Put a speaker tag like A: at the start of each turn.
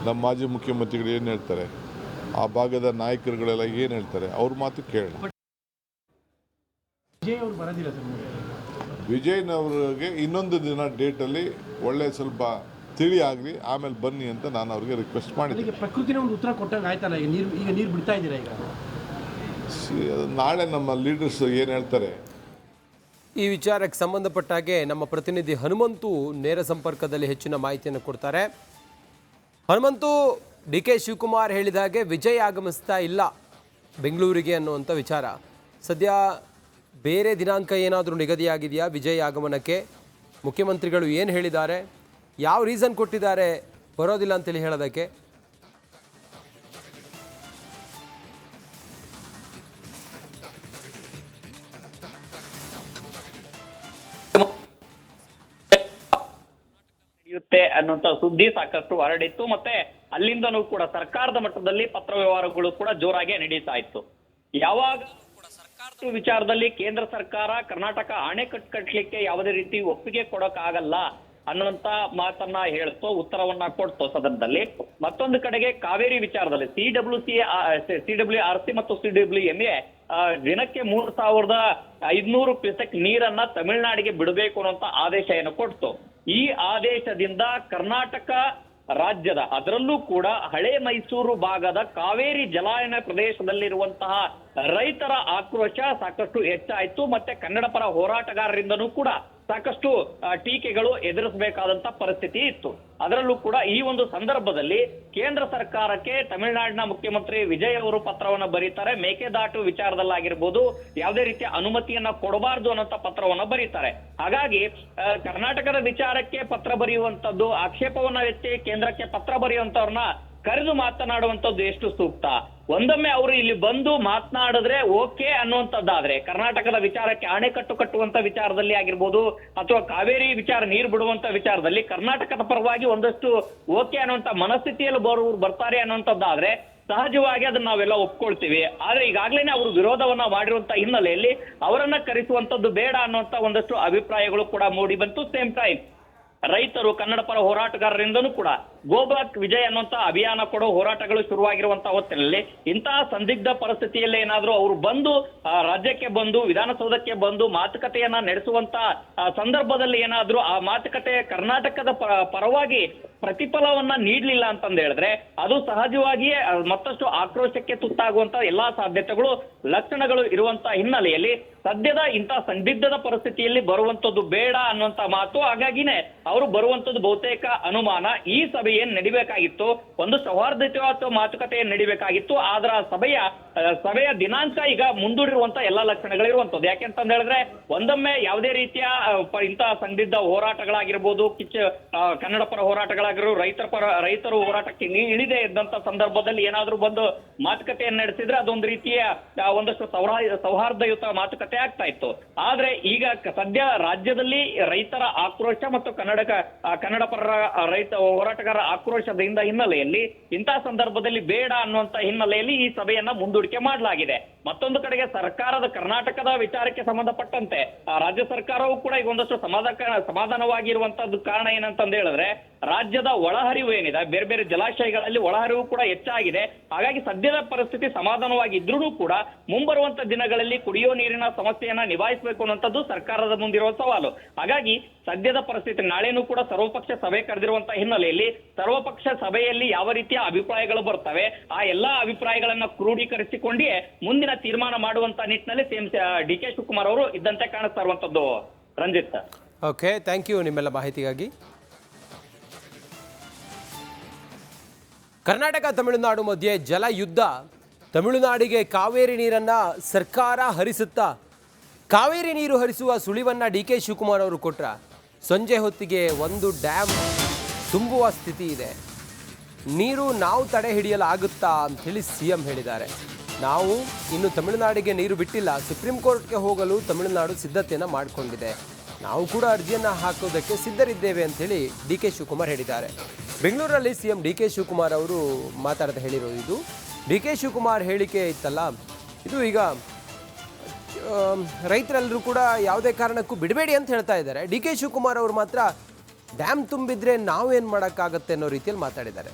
A: ನಮ್ಮ ಮಾಜಿ ಮುಖ್ಯಮಂತ್ರಿಗಳು ಏನು ಹೇಳ್ತಾರೆ, ಆ ಭಾಗದ ನಾಯಕರುಗಳೆಲ್ಲ ಏನು ಹೇಳ್ತಾರೆ, ಅವ್ರ ಮಾತು ಕೇಳೋಣ. ವಿಜಯ್ನವ್ರಿಗೆ ಇನ್ನೊಂದು ದಿನ ಡೇಟಲ್ಲಿ ಒಳ್ಳೆ ಸ್ವಲ್ಪ ತಿಳಿ ಆಗಲಿ, ಆಮೇಲೆ ಬನ್ನಿ ಅಂತ ನಾನು ಅವ್ರಿಗೆ ರಿಕ್ವೆಸ್ಟ್ ಮಾಡಿದ್ದೆ.
B: ಪ್ರಕೃತಿನ ಒಂದು ಉತ್ತರ ಕೊಟ್ಟಂಗೆ ಆಯ್ತಲ್ಲ, ಈಗ ನೀರು ಬಿಡ್ತಾ ಇದ್ದೀರಾ ಈಗ?
A: ನಾಳೆ ನಮ್ಮ ಲೀಡರ್ಸ್ ಏನು ಹೇಳ್ತಾರೆ.
C: ಈ ವಿಚಾರಕ್ಕೆ ಸಂಬಂಧಪಟ್ಟ ಹಾಗೆ ನಮ್ಮ ಪ್ರತಿನಿಧಿ ಹನುಮಂತು ನೇರ ಸಂಪರ್ಕದಲ್ಲಿ ಹೆಚ್ಚಿನ ಮಾಹಿತಿಯನ್ನು ಕೊಡ್ತಾರೆ. ಹನುಮಂತು, ಡಿ ಕೆ ಶಿವಕುಮಾರ್ ಹೇಳಿದ ಹಾಗೆ ವಿಜಯ್ ಆಗಮಿಸ್ತಾ ಇಲ್ಲ ಬೆಂಗಳೂರಿಗೆ ಅನ್ನುವಂಥ ವಿಚಾರ. ಸದ್ಯ ಬೇರೆ ದಿನಾಂಕ ಏನಾದರೂ ನಿಗದಿಯಾಗಿದೆಯಾ ವಿಜಯ್ ಆಗಮನಕ್ಕೆ? ಮುಖ್ಯಮಂತ್ರಿಗಳು ಏನು ಹೇಳಿದ್ದಾರೆ, ಯಾವ ರೀಸನ್ ಕೊಟ್ಟಿದ್ದಾರೆ ಬರೋದಿಲ್ಲ ಅಂತೇಳಿ ಹೇಳೋದಕ್ಕೆ?
D: ಅನ್ನುವಂತ ಸುದ್ದಿ ಸಾಕಷ್ಟು ಹರಡಿತ್ತು. ಮತ್ತೆ ಅಲ್ಲಿಂದನೂ ಕೂಡ ಸರ್ಕಾರದ ಮಟ್ಟದಲ್ಲಿ ಪತ್ರ ವ್ಯವಹಾರಗಳು ಕೂಡ ಜೋರಾಗಿ ನಡೀತಾ ಇತ್ತು. ಯಾವಾಗ ಸರ್ಕಾರದ ವಿಚಾರದಲ್ಲಿ ಕೇಂದ್ರ ಸರ್ಕಾರ ಕರ್ನಾಟಕ ಅಣೆಕಟ್ಟು ಕಟ್ಟಲಿಕ್ಕೆ ಯಾವುದೇ ರೀತಿ ಒಪ್ಪಿಗೆ ಕೊಡೋಕ್ಕಾಗಲ್ಲ ಅನ್ನುವಂತ ಮಾತನ್ನ ಹೇಳ್ತೋ, ಉತ್ತರವನ್ನ ಕೊಡ್ತೋ ಸದನದಲ್ಲಿ. ಮತ್ತೊಂದು ಕಡೆಗೆ ಕಾವೇರಿ ವಿಚಾರದಲ್ಲಿ CWRC ಮತ್ತು CWMA ದಿನಕ್ಕೆ 3,500 ಕ್ಯೂಸೆಕ್ ನೀರನ್ನ ತಮಿಳುನಾಡಿಗೆ ಬಿಡಬೇಕು ಅನ್ನುವಂತ ಆದೇಶ ಏನು ಕೊಡ್ತು. ಈ ಆದೇಶದಿಂದ ಕರ್ನಾಟಕ ರಾಜ್ಯದ, ಅದರಲ್ಲೂ ಕೂಡ ಹಳೆ ಮೈಸೂರು ಭಾಗದ ಕಾವೇರಿ ಜಲಾನಯನ ಪ್ರದೇಶದಲ್ಲಿರುವಂತಹ ರೈತರ ಆಕ್ರೋಶ ಸಾಕಷ್ಟು ಹೆಚ್ಚಾಯಿತು. ಮತ್ತೆ ಕನ್ನಡ ಪರ ಹೋರಾಟಗಾರರಿಂದನೂ ಕೂಡ ಸಾಕಷ್ಟು ಟೀಕೆಗಳು ಎದುರಿಸಬೇಕಾದಂತ ಪರಿಸ್ಥಿತಿ ಇತ್ತು. ಅದರಲ್ಲೂ ಕೂಡ ಈ ಒಂದು ಸಂದರ್ಭದಲ್ಲಿ ಕೇಂದ್ರ ಸರ್ಕಾರಕ್ಕೆ ತಮಿಳುನಾಡಿನ ಮುಖ್ಯಮಂತ್ರಿ ವಿಜಯ್ ಅವರು ಪತ್ರವನ್ನು ಬರೀತಾರೆ. ಮೇಕೆದಾಟು ವಿಚಾರದಲ್ಲಾಗಿರ್ಬೋದು ಯಾವುದೇ ರೀತಿಯ ಅನುಮತಿಯನ್ನ ಕೊಡಬಾರ್ದು ಅನ್ನೋಂಥ ಪತ್ರವನ್ನ ಬರೀತಾರೆ. ಹಾಗಾಗಿ ಕರ್ನಾಟಕದ ವಿಚಾರಕ್ಕೆ ಪತ್ರ ಬರೆಯುವಂತದ್ದು, ಆಕ್ಷೇಪವನ್ನ ಎತ್ತಿ ಕೇಂದ್ರಕ್ಕೆ ಪತ್ರ ಬರೆಯುವಂತವ್ರನ್ನ ಕರೆದು ಮಾತನಾಡುವಂಥದ್ದು ಎಷ್ಟು ಸೂಕ್ತ? ಒಂದೊಮ್ಮೆ ಅವರು ಇಲ್ಲಿ ಬಂದು ಮಾತನಾಡಿದ್ರೆ ಓಕೆ ಅನ್ನುವಂಥದ್ದಾದ್ರೆ, ಕರ್ನಾಟಕದ ವಿಚಾರಕ್ಕೆ ಅಣೆಕಟ್ಟು ಕಟ್ಟುವಂತ ವಿಚಾರದಲ್ಲಿ ಆಗಿರ್ಬೋದು ಅಥವಾ ಕಾವೇರಿ ವಿಚಾರ ನೀರು ಬಿಡುವಂತ ವಿಚಾರದಲ್ಲಿ ಕರ್ನಾಟಕದ ಪರವಾಗಿ ಒಂದಷ್ಟು ಓಕೆ ಅನ್ನುವಂತ ಮನಸ್ಥಿತಿಯಲ್ಲಿ ಬರ್ತಾರೆ ಅನ್ನುವಂಥದ್ದಾದ್ರೆ ಸಹಜವಾಗಿ ಅದನ್ನ ನಾವೆಲ್ಲ ಒಪ್ಕೊಳ್ತೀವಿ. ಆದ್ರೆ ಈಗಾಗ್ಲೇನೆ ಅವರು ವಿರೋಧವನ್ನ ಮಾಡಿರುವಂತ ಹಿನ್ನೆಲೆಯಲ್ಲಿ ಅವರನ್ನ ಕರೆಸುವಂತದ್ದು ಬೇಡ ಅನ್ನುವಂತ ಒಂದಷ್ಟು ಅಭಿಪ್ರಾಯಗಳು ಕೂಡ ಮೂಡಿ ಬಂತು. ಸೇಮ್ ಟೈಮ್ ರೈತರು, ಕನ್ನಡ ಪರ ಹೋರಾಟಗಾರರಿಂದನೂ ಕೂಡ ಗೋಬ್ಯಾಕ್ ವಿಜಯ್ ಅನ್ನುವಂತ ಅಭಿಯಾನ ಕೊಡೋ ಹೋರಾಟಗಳು ಶುರುವಾಗಿರುವಂತಹ ಹೊತ್ತಿನಲ್ಲಿ ಇಂತಹ ಸಂದಿಗ್ಧ ಪರಿಸ್ಥಿತಿಯಲ್ಲಿ ಏನಾದ್ರೂ ಅವರು ಬಂದು ರಾಜ್ಯಕ್ಕೆ ಬಂದು ವಿಧಾನಸೌಧಕ್ಕೆ ಬಂದು ಮಾತುಕತೆಯನ್ನ ನಡೆಸುವಂತ ಸಂದರ್ಭದಲ್ಲಿ ಏನಾದ್ರೂ ಆ ಮಾತುಕತೆ ಕರ್ನಾಟಕದ ಪರವಾಗಿ ಪ್ರತಿಫಲವನ್ನ ನೀಡಲಿಲ್ಲ ಅಂತಂದು ಹೇಳಿದ್ರೆ ಅದು ಸಹಜವಾಗಿಯೇ ಮತ್ತಷ್ಟು ಆಕ್ರೋಶಕ್ಕೆ ತುತ್ತಾಗುವಂತ ಎಲ್ಲಾ ಸಾಧ್ಯತೆಗಳು, ಲಕ್ಷಣಗಳು ಇರುವಂತ ಹಿನ್ನೆಲೆಯಲ್ಲಿ ಸದ್ಯದ ಇಂತಹ ಸಂದಿಗ್ಧದ ಪರಿಸ್ಥಿತಿಯಲ್ಲಿ ಬರುವಂತದ್ದು ಬೇಡ ಅನ್ನುವಂತ ಮಾತು. ಹಾಗಾಗಿನೇ ಅವರು ಬರುವಂತದ್ದು ಬಹುತೇಕ ಅನುಮಾನ. ಈ ಸಭೆ ಏನ್ ನಡಿಬೇಕಾಗಿತ್ತು, ಒಂದು ಸೌಹಾರ್ದಯುತ ಮಾತುಕತೆ ಏನ್ ನಡಿಬೇಕಾಗಿತ್ತು, ಆದ್ರ ಸಭೆಯ ದಿನಾಂಕ ಈಗ ಮುಂದೂಡಿರುವಂತ ಎಲ್ಲಾ ಲಕ್ಷಣಗಳಿರುವಂತದ್ದು. ಯಾಕೆಂತಂದ ಹೇಳಿದ್ರೆ ಒಂದೊಮ್ಮೆ ಯಾವುದೇ ರೀತಿಯ ಇಂತಹ ಸಂದಿಗ್ಧ ಹೋರಾಟಗಳಾಗಿರ್ಬೋದು, ಕನ್ನಡ ಪರ ಹೋರಾಟಗಳಾಗಿರೋ ರೈತರು ಹೋರಾಟಕ್ಕೆ ಇಳಿದೇ ಇದ್ದಂತ ಸಂದರ್ಭದಲ್ಲಿ ಏನಾದ್ರೂ ಬಂದು ಮಾತುಕತೆಯನ್ನು ನಡೆಸಿದ್ರೆ ಅದೊಂದು ರೀತಿಯ ಒಂದಷ್ಟು ಸೌಹಾರ್ದಯುತ ಮಾತುಕತೆ ಆಗ್ತಾ ಇತ್ತು. ಆದ್ರೆ ಈಗ ಸದ್ಯ ರಾಜ್ಯದಲ್ಲಿ ರೈತರ ಆಕ್ರೋಶ ಮತ್ತು ಕನ್ನಡ ಪರ ರೈತ ಹೋರಾಟಗಾರ ಆಕ್ರೋಶದಿಂದ ಹಿನ್ನೆಲೆಯಲ್ಲಿ ಇಂತಹ ಸಂದರ್ಭದಲ್ಲಿ ಬೇಡ ಅನ್ನುವಂತ ಹಿನ್ನೆಲೆಯಲ್ಲಿ ಈ ಸಭೆಯನ್ನ ಮುಂದೂಡಿಕೆ ಮಾಡಲಾಗಿದೆ. ಮತ್ತೊಂದು ಕಡೆಗೆ ಸರ್ಕಾರದ ಕರ್ನಾಟಕದ ವಿಚಾರಕ್ಕೆ ಸಂಬಂಧಪಟ್ಟಂತೆ ರಾಜ್ಯ ಸರ್ಕಾರವೂ ಕೂಡ ಈಗ ಒಂದಷ್ಟು ಸಮಾಧಾನವಾಗಿರುವಂತದ್ದು ಕಾರಣ ಏನಂತಂದು ಹೇಳಿದ್ರೆ ರಾಜ್ಯದ ಒಳಹರಿವು ಏನಿದೆ, ಬೇರೆ ಬೇರೆ ಜಲಾಶಯಗಳಲ್ಲಿ ಒಳಹರಿವು ಕೂಡ ಹೆಚ್ಚಾಗಿದೆ. ಹಾಗಾಗಿ ಸದ್ಯದ ಪರಿಸ್ಥಿತಿ ಸಮಾಧಾನವಾಗಿದ್ರೂ ಕೂಡ ಮುಂಬರುವಂತ ದಿನಗಳಲ್ಲಿ ಕುಡಿಯೋ ನೀರಿನ ಸಮಸ್ಯೆಯನ್ನ ನಿಭಾಯಿಸಬೇಕು ಅನ್ನುವಂಥದ್ದು ಸರ್ಕಾರದ ಮುಂದಿರುವ ಸವಾಲು. ಹಾಗಾಗಿ ಸದ್ಯದ ಪರಿಸ್ಥಿತಿ ನಾಳೆನೂ ಕೂಡ ಸರ್ವಪಕ್ಷ ಸಭೆ ಕರೆದಿರುವಂತಹ ಹಿನ್ನೆಲೆಯಲ್ಲಿ ಸರ್ವಪಕ್ಷ ಸಭೆಯಲ್ಲಿ ಯಾವ ರೀತಿಯ ಅಭಿಪ್ರಾಯಗಳು ಬರ್ತವೆ ಆ ಎಲ್ಲಾ ಅಭಿಪ್ರಾಯಗಳನ್ನ ಕ್ರೋಢೀಕರಿಸಿಕೊಂಡೇ ಮುಂದಿನ ತೀರ್ಮಾನ ಮಾಡುವಂತ ನಿಟ್ಟಿನಲ್ಲಿ ಡಿ ಕೆ ಶಿವಕುಮಾರ್ ಅವರು ಇದ್ದಂತೆ ಕಾಣಿಸ್ತಾ ಇರುವಂತದ್ದು. ರಂಜಿತ್,
C: ಓಕೆ, ಥ್ಯಾಂಕ್ ಯು ನಿಮ್ಮೆಲ್ಲ ಮಾಹಿತಿಗಾಗಿ. ಕರ್ನಾಟಕ ತಮಿಳುನಾಡು ಮಧ್ಯೆ ಜಲ ಯುದ್ಧ. ತಮಿಳುನಾಡಿಗೆ ಕಾವೇರಿ ನೀರನ್ನು ಸರ್ಕಾರ ಹರಿಸುತ್ತಾ ಕಾವೇರಿ ನೀರು ಹರಿಸುವ ಸುಳಿವನ್ನು ಡಿ ಕೆ ಶಿವಕುಮಾರ್ ಅವರು ಕೊಟ್ರ. ಸಂಜೆ ಹೊತ್ತಿಗೆ ಒಂದು ಡ್ಯಾಮ್ ತುಂಬುವ ಸ್ಥಿತಿ ಇದೆ, ನೀರು ನಾವು ತಡೆ ಹಿಡಿಯಲಾಗುತ್ತಾ ಅಂಥೇಳಿ CM ಹೇಳಿದ್ದಾರೆ. ನಾವು ಇನ್ನು ತಮಿಳುನಾಡಿಗೆ ನೀರು ಬಿಟ್ಟಿಲ್ಲ, ಸುಪ್ರೀಂ ಕೋರ್ಟ್ಗೆ ಹೋಗಲು ತಮಿಳುನಾಡು ಸಿದ್ಧತೆಯನ್ನು ಮಾಡಿಕೊಂಡಿದೆ, ನಾವು ಕೂಡ ಅರ್ಜಿಯನ್ನು ಹಾಕೋದಕ್ಕೆ ಸಿದ್ಧರಿದ್ದೇವೆ ಅಂಥೇಳಿ ಡಿ ಕೆ ಶಿವಕುಮಾರ್ ಹೇಳಿದ್ದಾರೆ. ಬೆಂಗಳೂರಲ್ಲಿ CM ಡಿ ಕೆ ಶಿವಕುಮಾರ್ ಅವರು ಮಾತಾಡ್ತಾ ಹೇಳಿರೋದು ಇದು. ಡಿ ಕೆ ಶಿವಕುಮಾರ್ ಹೇಳಿಕೆ ಇತ್ತಲ್ಲ, ಇದು ಈಗ ರೈತರೆಲ್ಲರೂ ಕೂಡ ಯಾವುದೇ ಕಾರಣಕ್ಕೂ ಬಿಡಬೇಡಿ ಅಂತ ಹೇಳ್ತಾ ಇದ್ದಾರೆ. ಡಿ ಕೆ ಶಿವಕುಮಾರ್ ಅವರು ಮಾತ್ರ ಡ್ಯಾಮ್ ತುಂಬಿದ್ರೆ ನಾವೇನು ಮಾಡೋಕ್ಕಾಗತ್ತೆ ಅನ್ನೋ ರೀತಿಯಲ್ಲಿ ಮಾತಾಡಿದ್ದಾರೆ.